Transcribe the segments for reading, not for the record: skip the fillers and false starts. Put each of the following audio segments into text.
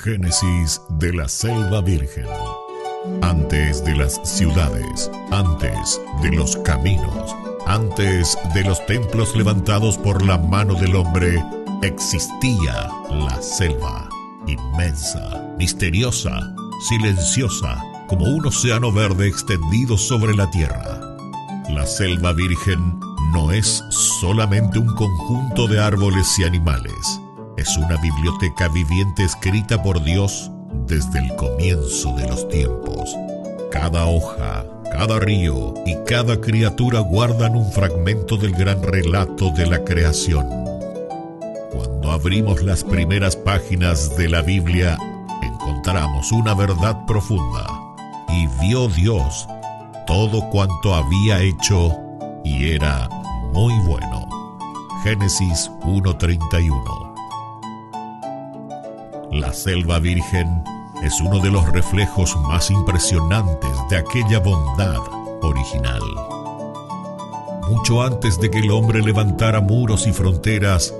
Génesis de la Selva Virgen. Antes de las ciudades, antes de los caminos, antes de los templos levantados por la mano del hombre, existía la selva, inmensa, misteriosa, silenciosa, como un océano verde extendido sobre la tierra. La selva virgen no es solamente un conjunto de árboles y animales. Es una biblioteca viviente escrita por Dios desde el comienzo de los tiempos. Cada hoja, cada río y cada criatura guardan un fragmento del gran relato de la creación. Cuando abrimos las primeras páginas de la Biblia, encontramos una verdad profunda. Y vio Dios todo cuanto había hecho, y era muy bueno. Génesis 1:31. La selva virgen es uno de los reflejos más impresionantes de aquella bondad original. Mucho antes de que el hombre levantara muros y fronteras,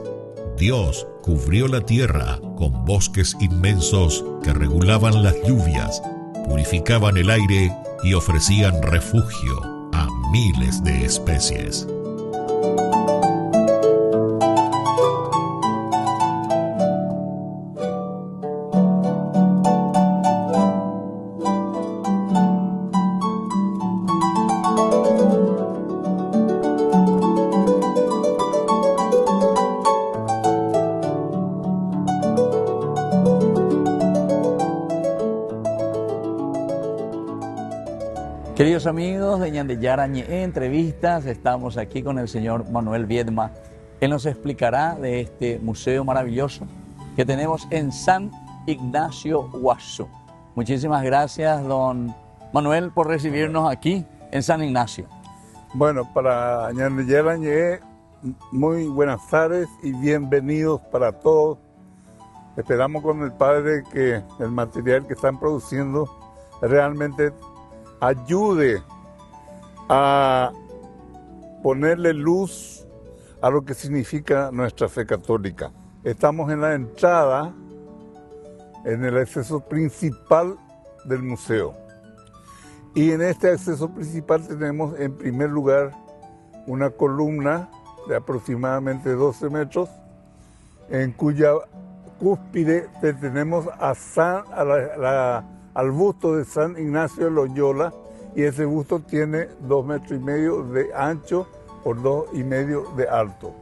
Dios cubrió la tierra con bosques inmensos que regulaban las lluvias, purificaban el aire y ofrecían refugio a miles de especies. Queridos amigos de Ñandeyarañe Entrevistas, estamos aquí con el señor Manuel Viedma. Él nos explicará de este museo maravilloso que tenemos en San Ignacio, Huacho. Muchísimas gracias, don Manuel, por recibirnos aquí en San Ignacio. Bueno, para Ñandeyarañe, muy buenas tardes y bienvenidos para todos. Esperamos con el Padre que el material que están produciendo realmente ayude a ponerle luz a lo que significa nuestra fe católica. Estamos en la entrada, en el acceso principal del museo. Y en este acceso principal tenemos en primer lugar una columna de aproximadamente 12 metros, en cuya cúspide tenemos al busto de San Ignacio de Loyola, y ese busto tiene 2,5 metros de ancho por 2,5 de alto.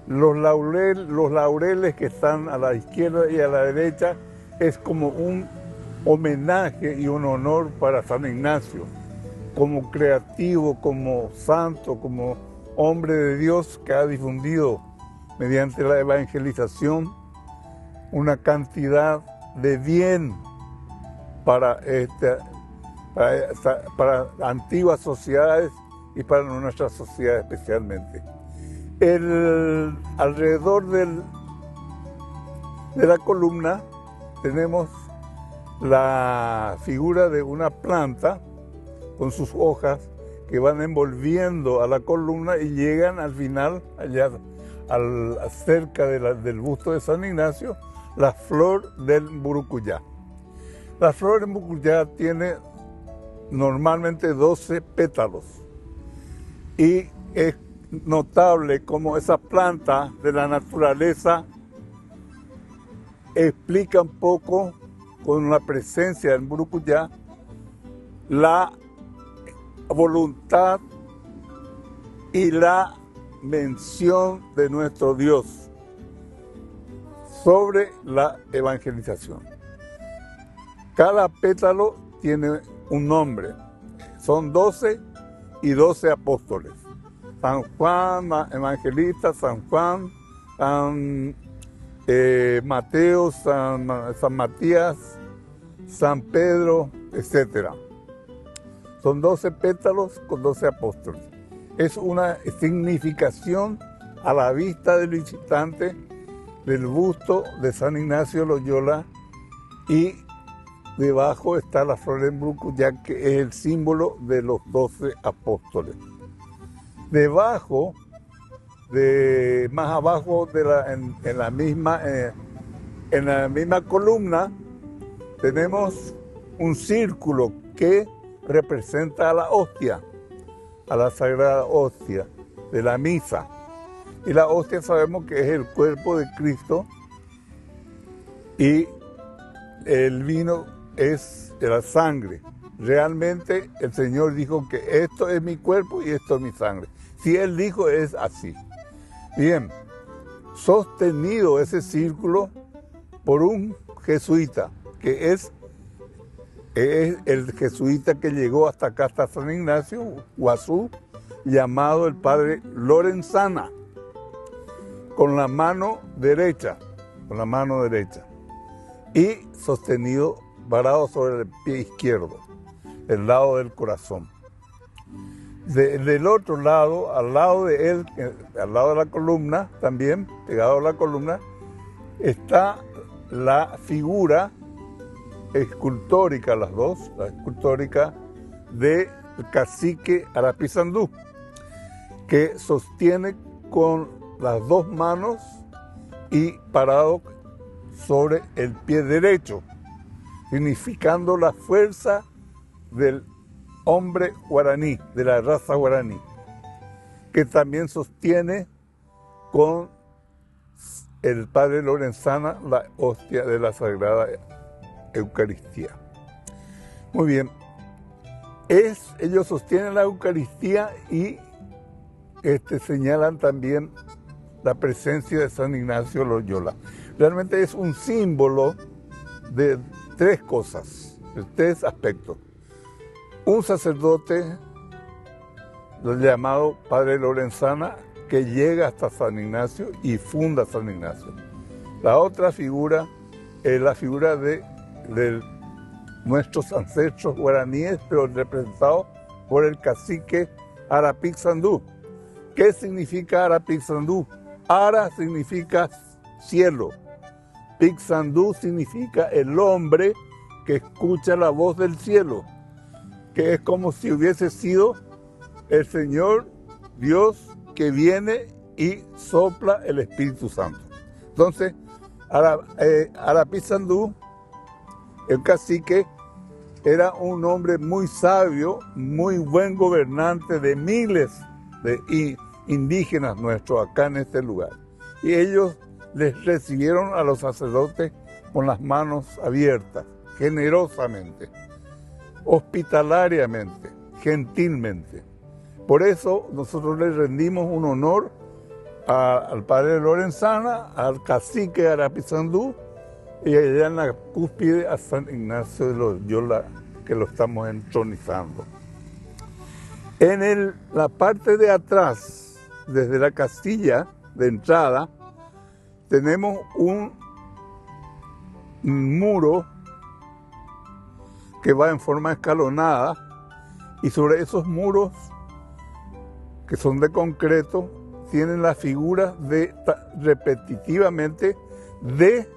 Los laureles que están a la izquierda y a la derecha es como un homenaje y un honor para San Ignacio, como creativo, como santo, como hombre de Dios que ha difundido mediante la evangelización una cantidad de bien para antiguas sociedades y para nuestra sociedad especialmente. Alrededor de la columna tenemos la figura de una planta con sus hojas que van envolviendo a la columna y llegan al final, allá cerca del busto de San Ignacio, la flor del burucuyá. La flor del burucuyá tiene normalmente 12 pétalos y es notable cómo esa planta de la naturaleza explica un poco con la presencia del burucuyá la voluntad y la mención de nuestro Dios sobre la evangelización. Cada pétalo tiene un nombre. Son 12 y 12 apóstoles. San Juan Evangelista, San Juan, San Mateo, San Matías, San Pedro, etc. Son 12 pétalos con 12 apóstoles. Es una significación a la vista del visitante del busto de San Ignacio de Loyola, y debajo está la flor del burucuyá, que es el símbolo de los 12 apóstoles. Debajo, más abajo en la misma columna, tenemos un círculo que representa a la hostia, a la sagrada hostia de la misa. Y la hostia sabemos que es el cuerpo de Cristo y el vino es la sangre. Realmente el Señor dijo que esto es mi cuerpo y esto es mi sangre. Si Él dijo, es así. Bien, sostenido ese círculo por un jesuita, que es el jesuita que llegó hasta acá, hasta San Ignacio, Guazú, llamado el padre Lorenzana, con la mano derecha, y sostenido, parado sobre el pie izquierdo, el lado del corazón. Del otro lado, al lado de él, al lado de la columna, también pegado a la columna, está la figura escultórica, las dos, la escultórica del cacique Arapizandú, que sostiene con las dos manos y parado sobre el pie derecho, significando la fuerza del hombre guaraní, de la raza guaraní, que también sostiene con el padre Lorenzana la hostia de la Sagrada Eucaristía. Muy bien, ellos sostienen la Eucaristía y señalan también la presencia de San Ignacio Loyola. Realmente es un símbolo de tres cosas, de tres aspectos. Un sacerdote llamado Padre Lorenzana que llega hasta San Ignacio y funda San Ignacio. La otra figura es la figura de nuestros ancestros guaraníes, pero representados por el cacique Arapixandú. ¿Qué significa Arapixandú? Ara significa cielo. Pixandú significa el hombre que escucha la voz del cielo, que es como si hubiese sido el Señor Dios que viene y sopla el Espíritu Santo. Entonces, Arapixandú, el cacique, era un hombre muy sabio, muy buen gobernante de miles de indígenas nuestros acá en este lugar. Y ellos les recibieron a los sacerdotes con las manos abiertas, generosamente, hospitalariamente, gentilmente. Por eso nosotros le rendimos un honor al padre Lorenzana, al cacique Arapixandú y allá en la cúspide a San Ignacio de Loyola, que lo estamos entronizando. En la parte de atrás, desde la casilla de entrada, tenemos un muro que va en forma escalonada y sobre esos muros, que son de concreto, tienen la figura repetitivamente de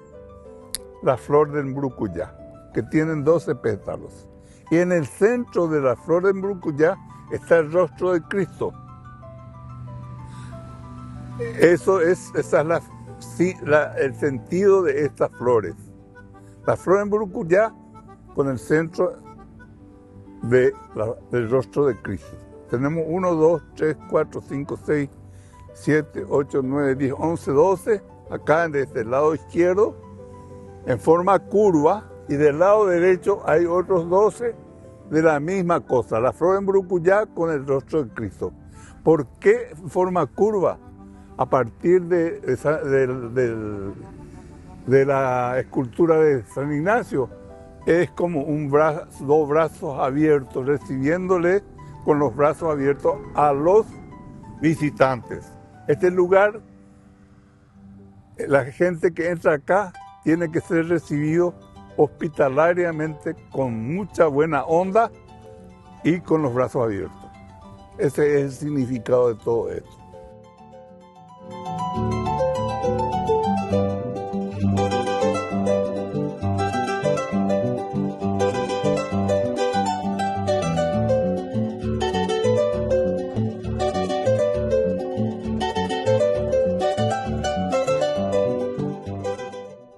la flor del mburucuyá, que tienen 12 pétalos. Y en el centro de la flor del mburucuyá está el rostro de Cristo. Esa es el sentido de estas flores. La flor del mburucuyá con el centro del rostro de Cristo. Tenemos 1, 2, 3, 4, 5, 6, 7, 8, 9, 10, 11, 12, acá desde el lado izquierdo, en forma curva, y del lado derecho hay otros 12 de la misma cosa, la flor en mburucuyá con el rostro de Cristo. ¿Por qué forma curva? A partir de la escultura de San Ignacio, es como dos brazos abiertos, recibiéndole con los brazos abiertos a los visitantes. Este lugar, la gente que entra acá tiene que ser recibido hospitalariamente con mucha buena onda y con los brazos abiertos. Ese es el significado de todo esto.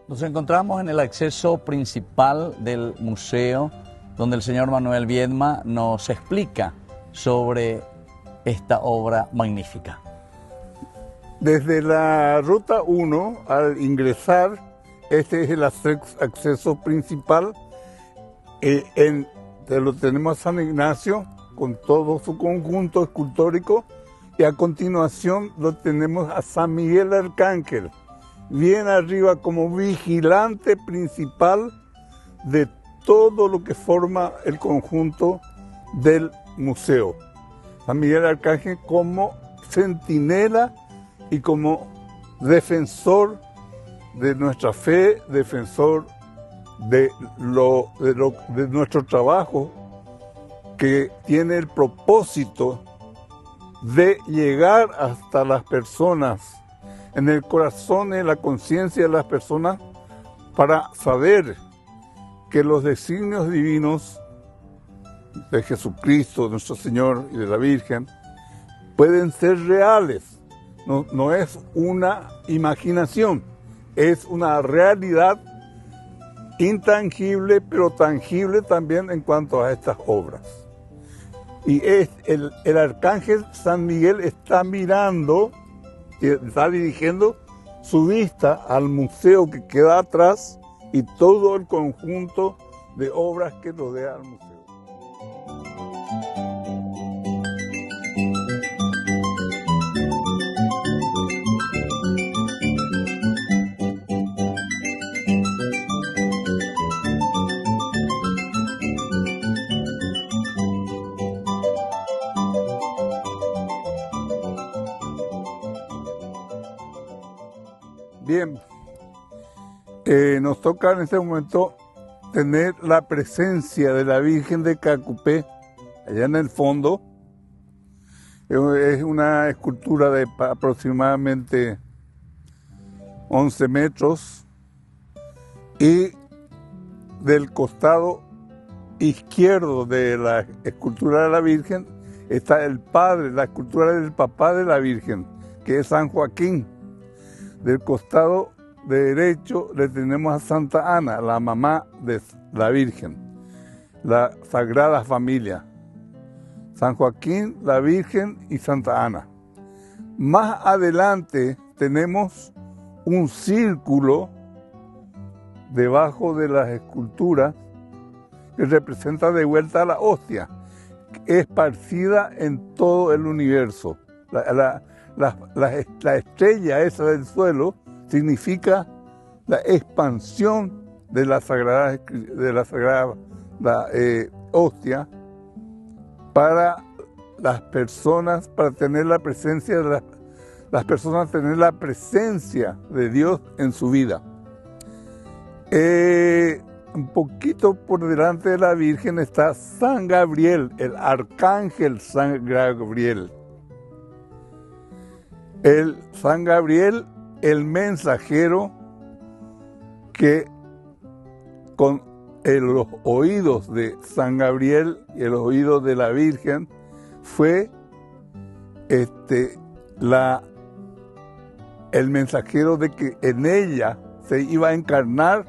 Nos encontramos en el acceso principal del museo, donde el señor Manuel Viedma nos explica sobre esta obra magnífica. Desde la ruta 1, al ingresar, este es el acceso principal. Lo tenemos a San Ignacio con todo su conjunto escultórico, y a continuación lo tenemos a San Miguel Arcángel, bien arriba como vigilante principal de todo lo que forma el conjunto del museo. San Miguel Arcángel como centinela y como defensor de nuestra fe, defensor de nuestro trabajo, que tiene el propósito de llegar hasta las personas, en el corazón y en la conciencia de las personas, para saber que los designios divinos de Jesucristo, nuestro Señor, y de la Virgen pueden ser reales. No es una imaginación, es una realidad intangible, pero tangible también en cuanto a estas obras. Y el arcángel San Miguel está mirando, está dirigiendo su vista al museo que queda atrás y todo el conjunto de obras que rodea al museo. Bien, nos toca en este momento tener la presencia de la Virgen de Cacupé, allá en el fondo. Es una escultura de aproximadamente 11 metros, y del costado izquierdo de la escultura de la Virgen está el padre, la escultura del papá de la Virgen, que es San Joaquín. Del costado derecho le tenemos a Santa Ana, la mamá de la Virgen, la Sagrada Familia. San Joaquín, la Virgen y Santa Ana. Más adelante tenemos un círculo debajo de las esculturas que representa de vuelta a la hostia, esparcida en todo el universo. La estrella esa del suelo significa la expansión de la sagrada hostia para las personas, para tener la presencia de las personas, tener la presencia de Dios en su vida. Un poquito por delante de la Virgen está San Gabriel, el arcángel San Gabriel. El San Gabriel, el mensajero que con los oídos de San Gabriel y los oídos de la Virgen fue el mensajero de que en ella se iba a encarnar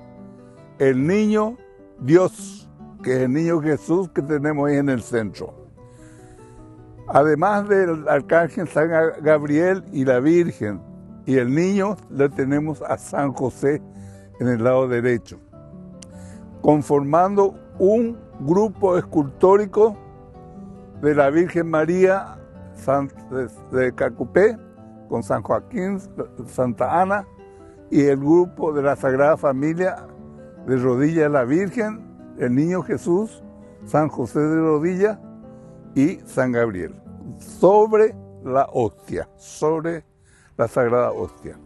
el niño Dios, que es el niño Jesús que tenemos ahí en el centro. Además del arcángel San Gabriel y la Virgen y el niño, le tenemos a San José en el lado derecho, conformando un grupo escultórico de la Virgen María de Cacupé, con San Joaquín, Santa Ana, y el grupo de la Sagrada Familia de rodillas la Virgen, el niño Jesús, San José de rodillas y San Gabriel, sobre la hostia, sobre la Sagrada Hostia.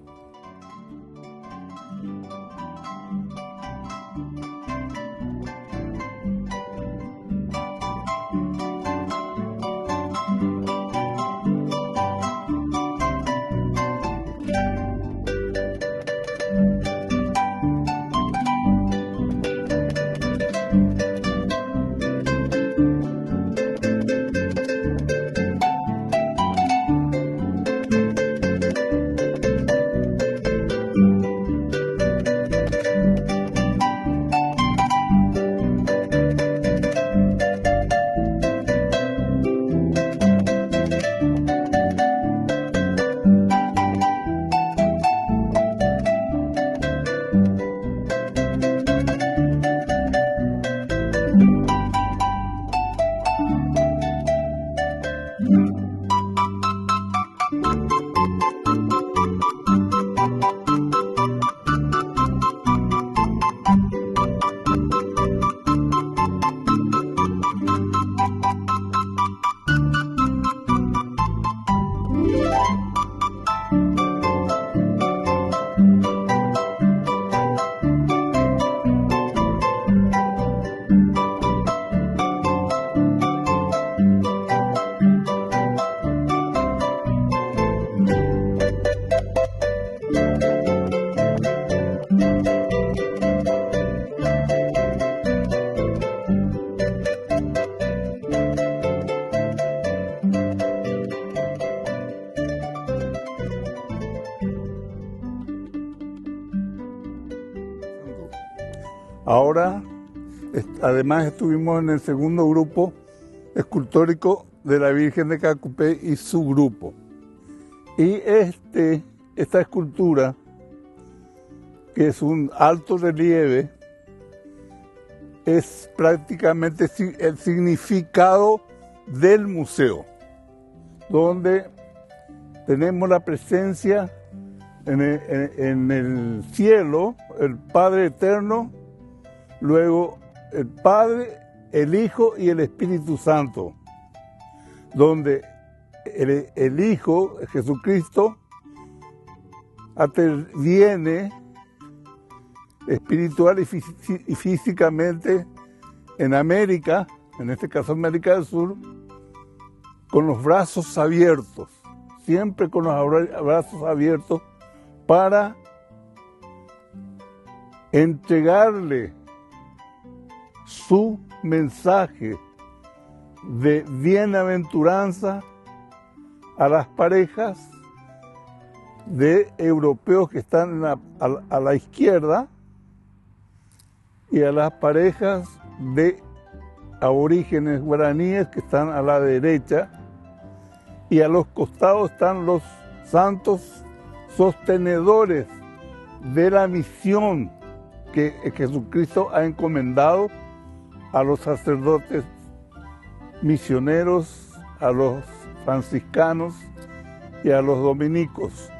Ahora, además estuvimos en el segundo grupo escultórico de la Virgen de Cacupé y su grupo. Y esta escultura, que es un alto relieve, es prácticamente el significado del museo, donde tenemos la presencia en el cielo, el Padre Eterno, luego el Padre, el Hijo y el Espíritu Santo, donde el Hijo, Jesucristo, viene espiritual y físicamente en América, en este caso América del Sur, con los brazos abiertos, siempre con los brazos abiertos para entregarle su mensaje de bienaventuranza a las parejas de europeos que están a la izquierda y a las parejas de aborígenes guaraníes que están a la derecha, y a los costados están los santos sostenedores de la misión que Jesucristo ha encomendado a los sacerdotes misioneros, a los franciscanos y a los dominicos.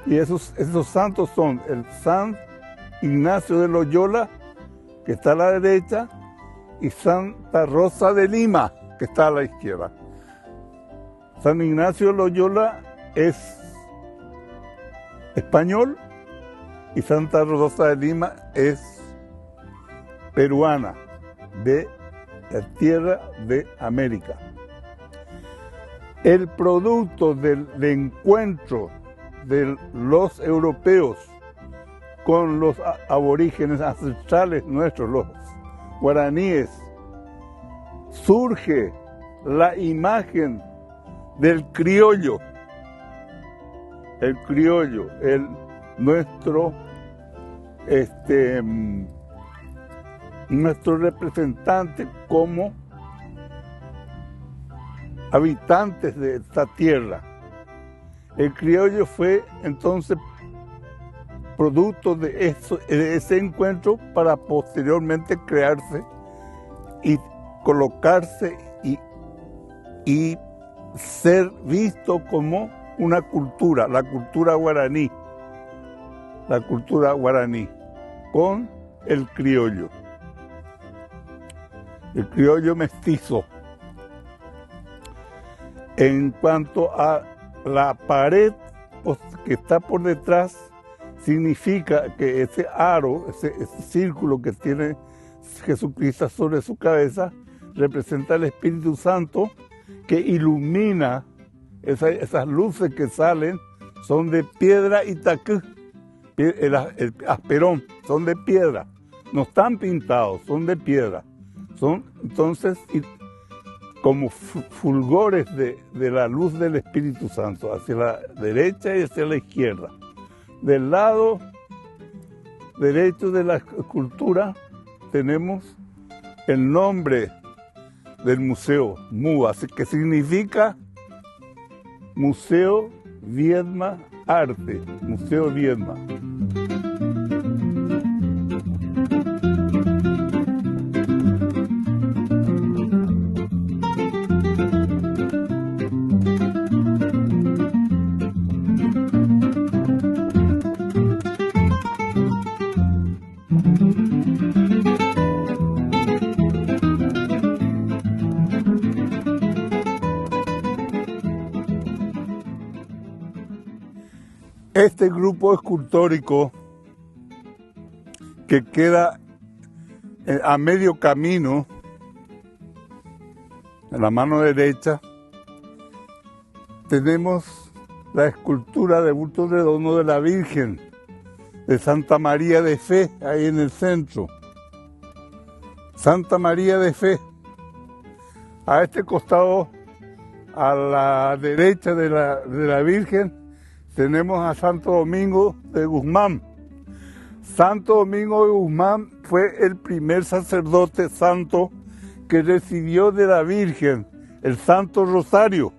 Y esos santos son el San Ignacio de Loyola, que está a la derecha, y Santa Rosa de Lima, que está a la izquierda. San Ignacio de Loyola es español y Santa Rosa de Lima es peruana, de la tierra de América. El producto del encuentro de los europeos con los aborígenes ancestrales nuestros, los guaraníes, surge la imagen del criollo, nuestro representante como habitantes de esta tierra. El criollo fue entonces producto de ese encuentro para posteriormente crearse y colocarse y ser visto como una cultura, la cultura guaraní, con el criollo mestizo. En cuanto a la pared que está por detrás, significa que ese aro, ese círculo que tiene Jesucristo sobre su cabeza, representa el Espíritu Santo que ilumina. Esas luces que salen son de piedra Itacú, el asperón, son de piedra, no están pintados, son de piedra. Son entonces como fulgores de la luz del Espíritu Santo, hacia la derecha y hacia la izquierda. Del lado derecho de la escultura tenemos el nombre del museo, MUA, que significa Museo Viedma Arte, Museo Viedma. Este grupo escultórico que queda a medio camino, en la mano derecha, tenemos la escultura de bulto redondo de la Virgen de Santa María de Fe, ahí en el centro. Santa María de Fe. A este costado, a la derecha de la Virgen, tenemos a Santo Domingo de Guzmán. Santo Domingo de Guzmán fue el primer sacerdote santo que recibió de la Virgen el Santo Rosario,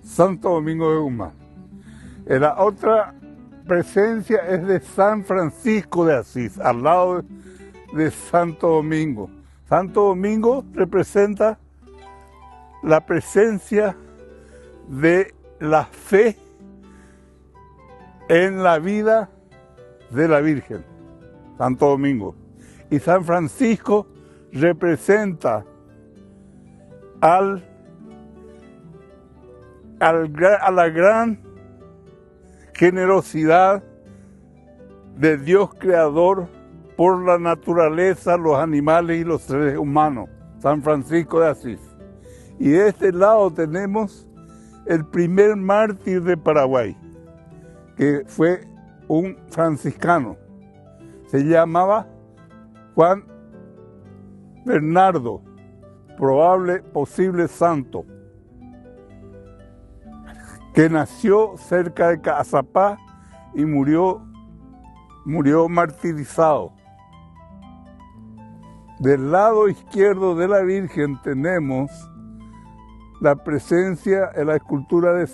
Santo Domingo de Guzmán. La otra presencia es de San Francisco de Asís, al lado de Santo Domingo. Santo Domingo representa la presencia de la fe en la vida de la Virgen, Santo Domingo. Y San Francisco representa a la gran generosidad de Dios creador por la naturaleza, los animales y los seres humanos, San Francisco de Asís. Y de este lado tenemos el primer mártir de Paraguay, que fue un franciscano. Se llamaba Juan Bernardo, posible santo, que nació cerca de Cazapá y murió martirizado. Del lado izquierdo de la Virgen tenemos la presencia en la escultura del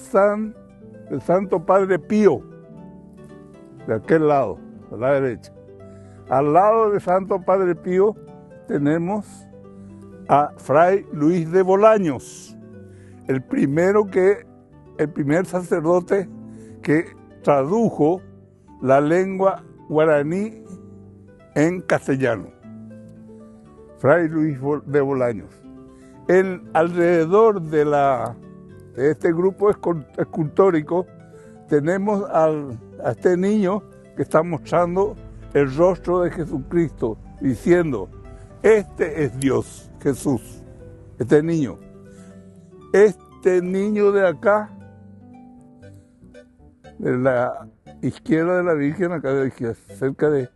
Santo Padre Pío, de aquel lado, a la derecha. Al lado del Santo Padre Pío tenemos a Fray Luis de Bolaños, el primer sacerdote que tradujo la lengua guaraní en castellano. Fray Luis de Bolaños. Alrededor de este grupo escultórico tenemos a este niño que está mostrando el rostro de Jesucristo, diciendo: este es Dios, Jesús, este niño. Este niño de acá, de la izquierda de la Virgen, acá de la izquierda, cerca de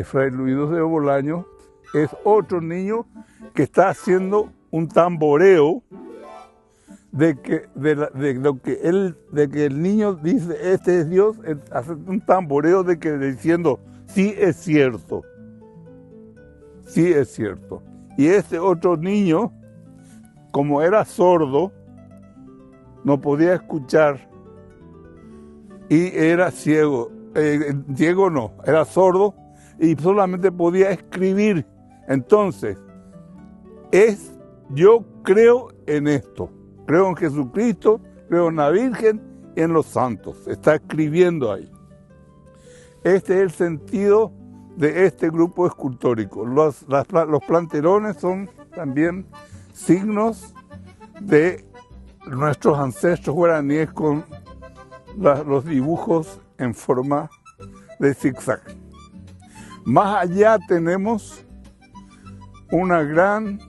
Fray Luis de Bolaños, es otro niño que está haciendo un tamboreo de que el niño dice: este es Dios. Él hace un tamboreo diciendo: sí es cierto, sí es cierto. Y este otro niño, como era sordo, no podía escuchar y era ciego. Ciego no, era sordo y solamente podía escribir. Entonces, yo creo en esto, creo en Jesucristo, creo en la Virgen y en los santos. Está escribiendo ahí. Este es el sentido de este grupo escultórico. Los planterones son también signos de nuestros ancestros guaraníes con los dibujos en forma de zigzag. Más allá tenemos una gran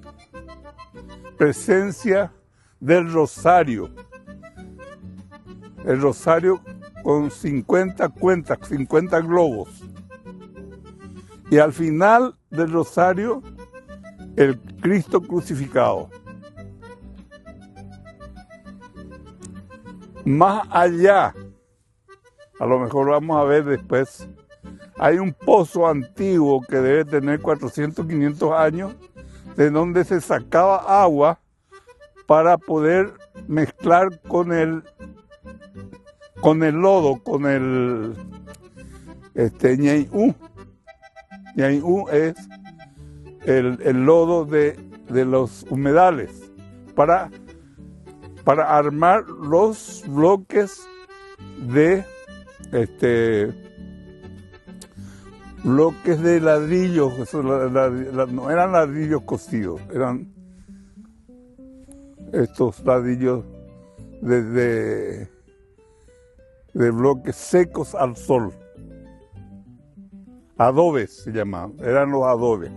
presencia del rosario. El rosario con 50 cuentas, 50 globos. Y al final del rosario, el Cristo crucificado. Más allá, a lo mejor lo vamos a ver después, hay un pozo antiguo que debe tener 400, 500 años, de donde se sacaba agua para poder mezclar con el lodo, con el ñaïú. Ñaïú es el lodo de los humedales para armar los bloques de ladrillos. No eran ladrillos cocidos, eran estos ladrillos de bloques secos al sol. Adobes se llamaban, eran los adobes.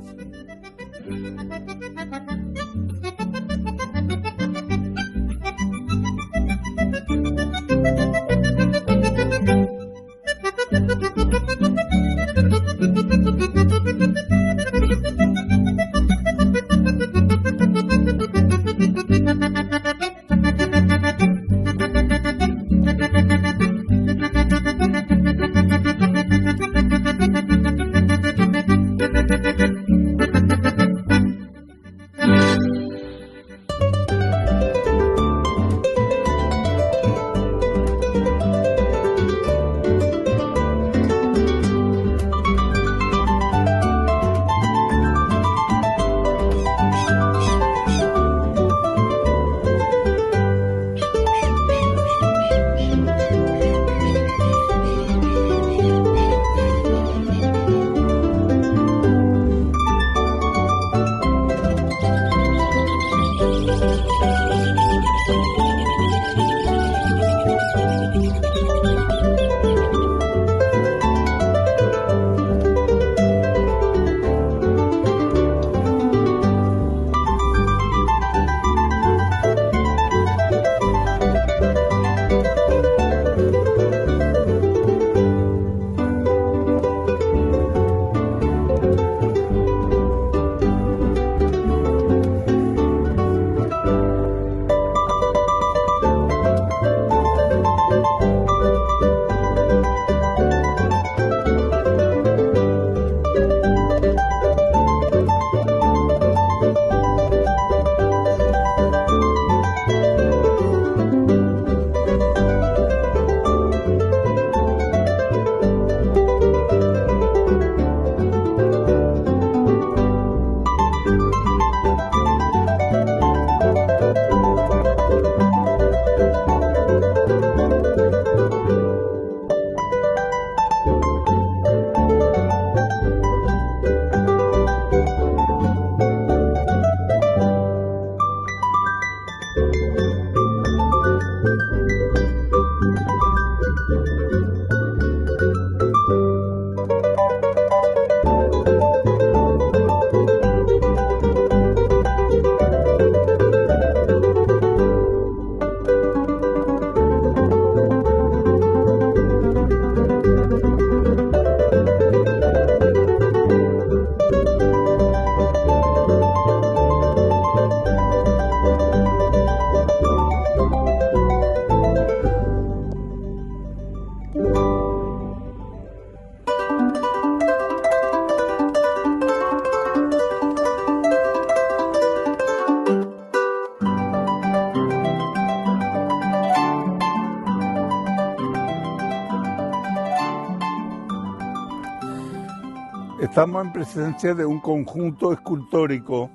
Estamos en presencia de un conjunto escultórico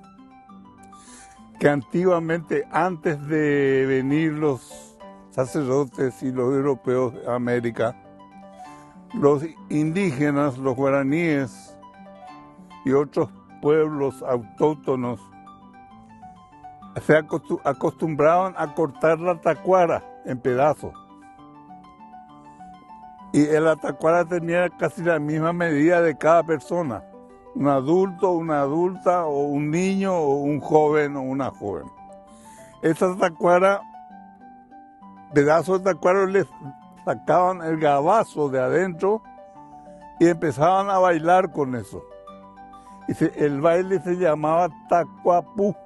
que antiguamente, antes de venir los sacerdotes y los europeos a América, los indígenas, los guaraníes y otros pueblos autóctonos se acostumbraban a cortar la tacuara en pedazos. Y la tacuara tenía casi la misma medida de cada persona. Un adulto, una adulta, o un niño, o un joven, o una joven. Esa tacuara, pedazos de tacuara, les sacaban el gabazo de adentro y empezaban a bailar con eso. Y el baile se llamaba tacuapú.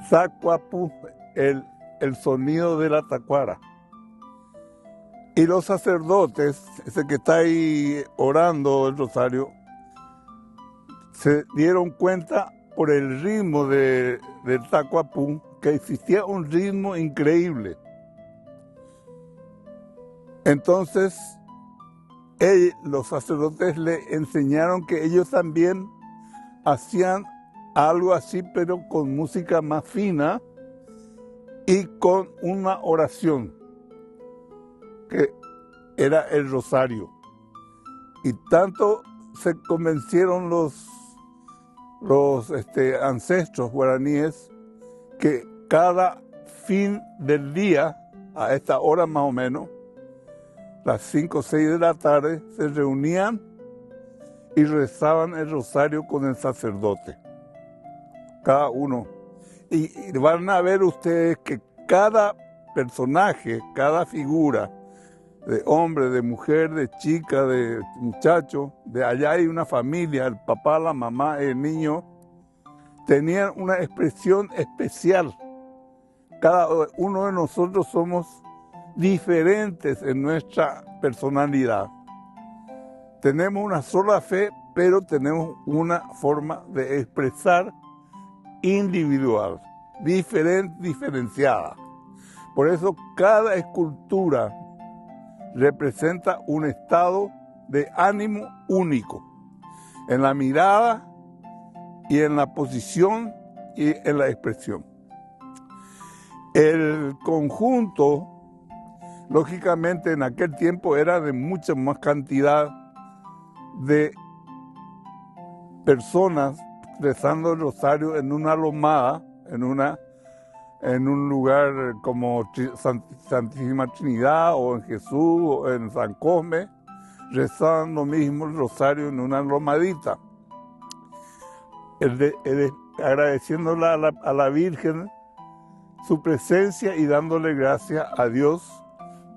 Tacuapú, el sonido de la tacuara. Y los sacerdotes, ese que está ahí orando el rosario, se dieron cuenta por el ritmo del tacuapú que existía un ritmo increíble. Entonces, los sacerdotes le enseñaron que ellos también hacían algo así, pero con música más fina y con una oración, que era el rosario. Y tanto se convencieron los ancestros guaraníes que cada fin del día, a esta hora más o menos, las 5 o 6 de la tarde, se reunían y rezaban el rosario con el sacerdote, cada uno. Y van a ver ustedes que cada personaje, cada figura, de hombre, de mujer, de chica, de muchacho, de allá hay una familia, el papá, la mamá, el niño, tenían una expresión especial. Cada uno de nosotros somos diferentes en nuestra personalidad. Tenemos una sola fe, pero tenemos una forma de expresar individual, diferenciada. Por eso cada escultura representa un estado de ánimo único, en la mirada y en la posición y en la expresión. El conjunto, lógicamente, en aquel tiempo era de mucha más cantidad de personas rezando el rosario en una lomada, en un lugar como Santísima Trinidad o en Jesús o en San Cosme, rezaban lo mismo el rosario en una lomadita. Agradeciéndole a la Virgen su presencia y dándole gracias a Dios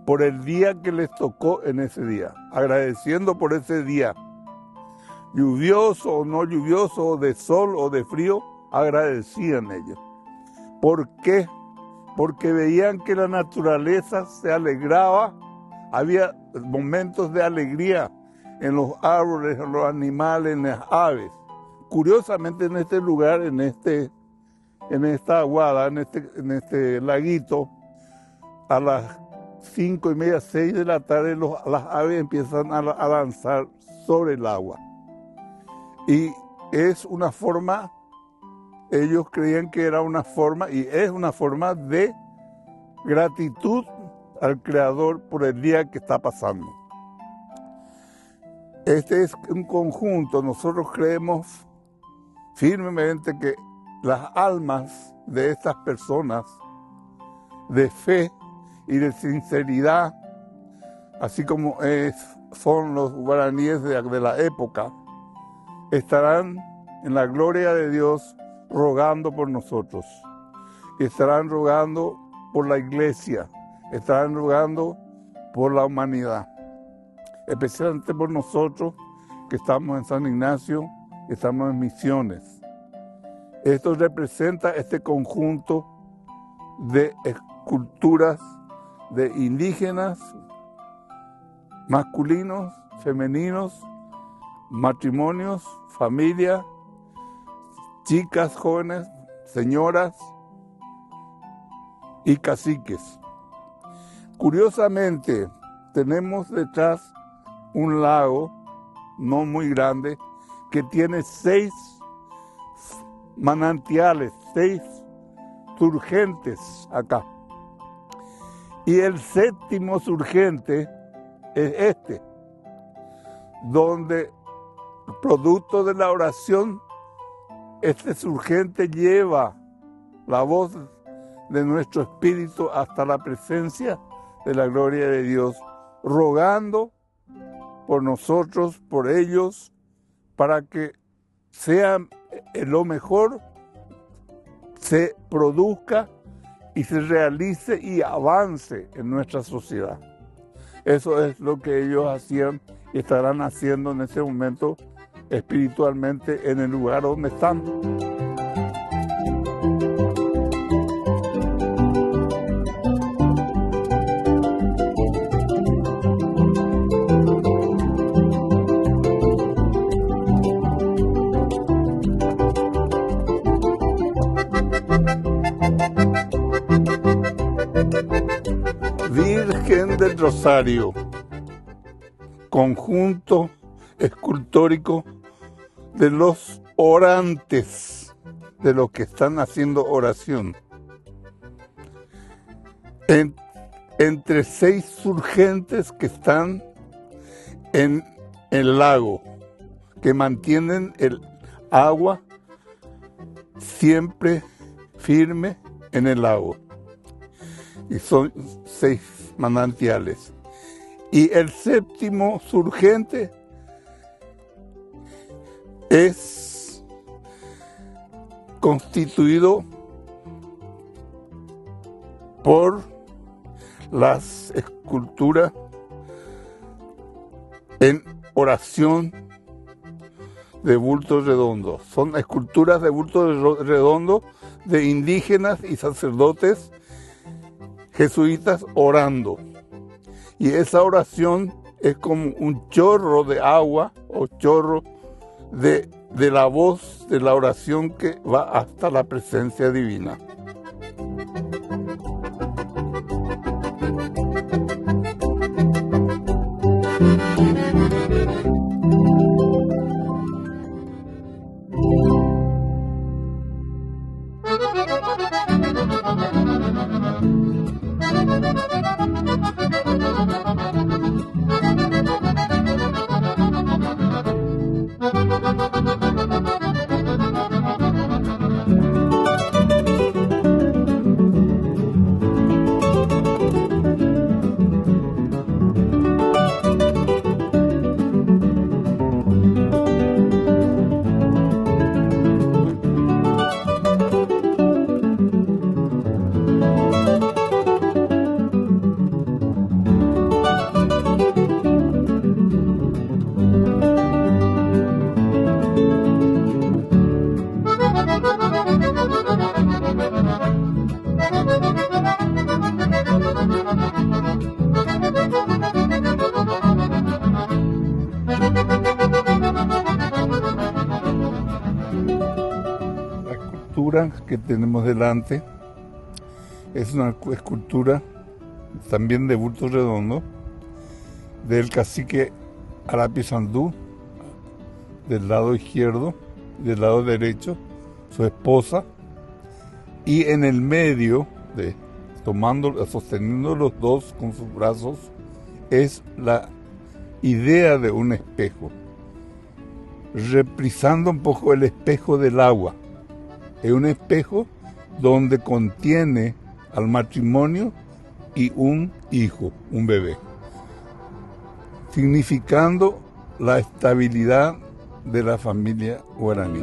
por el día que les tocó en ese día, agradeciendo por ese día, lluvioso o no lluvioso, de sol o de frío, agradecían ellos. ¿Por qué? Porque veían que la naturaleza se alegraba, había momentos de alegría en los árboles, en los animales, en las aves. Curiosamente en este lugar, en esta aguada, en este laguito, a las 5:30, 6 de la tarde, las aves empiezan a danzar sobre el agua. Y es una forma, ellos creían que era una forma, y es una forma de gratitud al Creador por el día que está pasando. Este es un conjunto, nosotros creemos firmemente que las almas de estas personas de fe y de sinceridad, así como son los guaraníes de la época, estarán en la gloria de Dios rogando por nosotros. Y estarán rogando por la iglesia, estarán rogando por la humanidad, especialmente por nosotros que estamos en San Ignacio, que estamos en Misiones. Esto representa este conjunto de esculturas de indígenas, masculinos, femeninos, matrimonios, familia, chicas, jóvenes, señoras y caciques. Curiosamente, tenemos detrás un lago no muy grande, que tiene 6 manantiales, 6 surgentes acá. Y el 7º surgente es este, donde producto de la oración, este surgente lleva la voz de nuestro espíritu hasta la presencia de la gloria de Dios, rogando por nosotros, por ellos, para que sea lo mejor, se produzca y se realice y avance en nuestra sociedad. Eso es lo que ellos hacían y estarán haciendo en ese momento espiritualmente en el lugar donde están. Virgen del Rosario, conjunto escultórico de los orantes, de los que están haciendo oración. Entre 6 surgentes que están en el lago, que mantienen el agua siempre firme en el lago. Y son 6 manantiales. Y el 7º surgente es constituido por las esculturas en oración de bulto redondo. Son esculturas de bulto redondo de indígenas y sacerdotes jesuitas orando. Y esa oración es como un chorro de agua o chorro de la voz de la oración que va hasta la presencia divina. Que tenemos delante es una escultura también de bulto redondo del cacique Arapi Sandú del lado izquierdo y del lado derecho su esposa, y en el medio, sosteniendo los dos con sus brazos, es la idea de un espejo, reprisando un poco el espejo del agua. Es un espejo donde contiene al matrimonio y un hijo, un bebé, significando la estabilidad de la familia guaraní.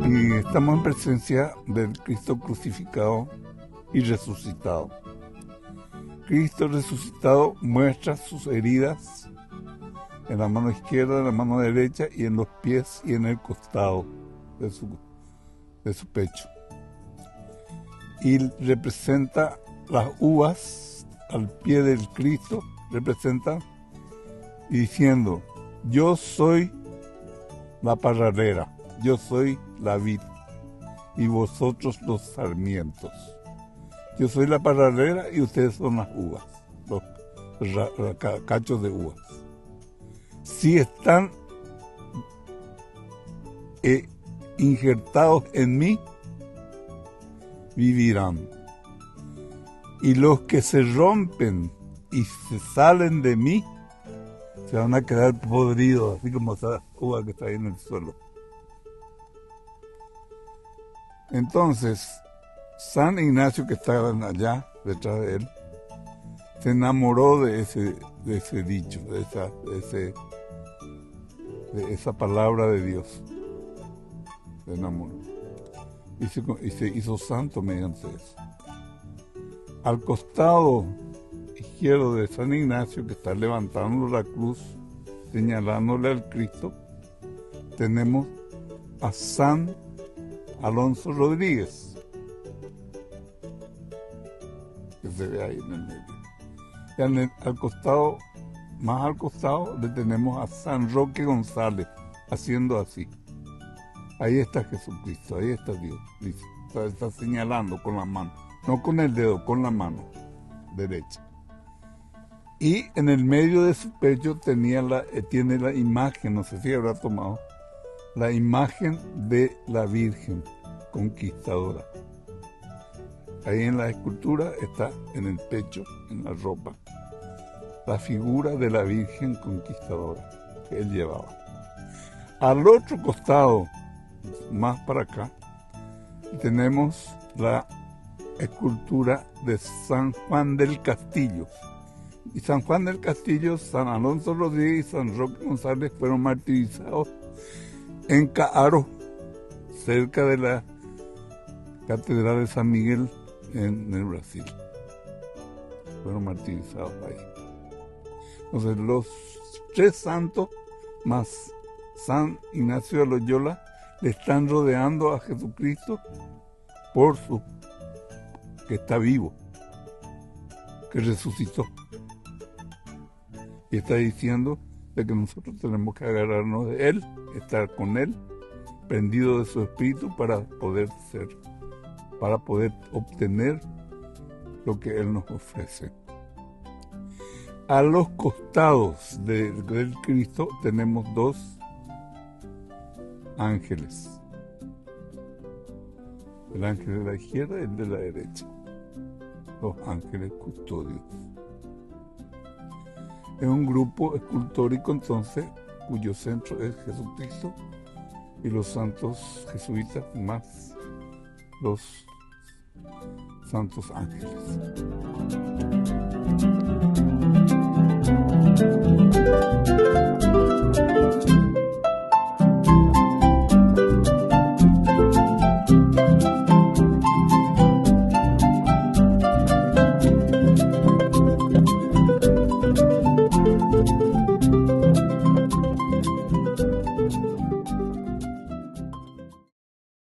Y estamos en presencia del Cristo crucificado y resucitado. Cristo resucitado muestra sus heridas en la mano izquierda, en la mano derecha y en los pies y en el costado de su pecho. y representa las uvas al pie del Cristo, representa y diciendo: yo soy la parradera, yo soy la vid y vosotros los sarmientos. Yo soy la parradera y ustedes son las uvas, los cachos de uvas. Si están injertados en mí, vivirán. Y los que se rompen y se salen de mí, se van a quedar podridos, así como esa uva que está ahí en el suelo. Entonces, San Ignacio, que estaba allá detrás de él, se enamoró de ese dicho, de esa palabra de Dios. Se enamoró. Y se hizo santo mediante eso. Al costado izquierdo de San Ignacio, que está levantando la cruz, señalándole al Cristo, tenemos a San Alonso Rodríguez, que se ve ahí en el medio. Y más al costado, le tenemos a San Roque González, haciendo así. Ahí está Jesucristo, ahí está Dios, está señalando con la mano, no con el dedo, con la mano derecha. Y en el medio de su pecho tiene la imagen, no sé si habrá tomado, la imagen de la Virgen Conquistadora. Ahí en la escultura está en el pecho, en la ropa, la figura de la Virgen Conquistadora que él llevaba. Al otro costado, más para acá, tenemos la escultura de San Juan del Castillo. Y San Juan del Castillo, San Alonso Rodríguez y San Roque González fueron martirizados en Caaro, cerca de la Catedral de San Miguel en el Brasil. Fueron martirizados ahí. Entonces los tres santos más San Ignacio de Loyola le están rodeando a Jesucristo que está vivo, que resucitó. Y está diciendo de que nosotros tenemos que agarrarnos de Él, estar con Él, prendido de su espíritu para poder obtener lo que Él nos ofrece. A los costados del Cristo tenemos dos ángeles. El ángel de la izquierda y el de la derecha. Los ángeles custodios. Es un grupo escultórico entonces cuyo centro es Jesucristo y los santos jesuitas más los santos ángeles.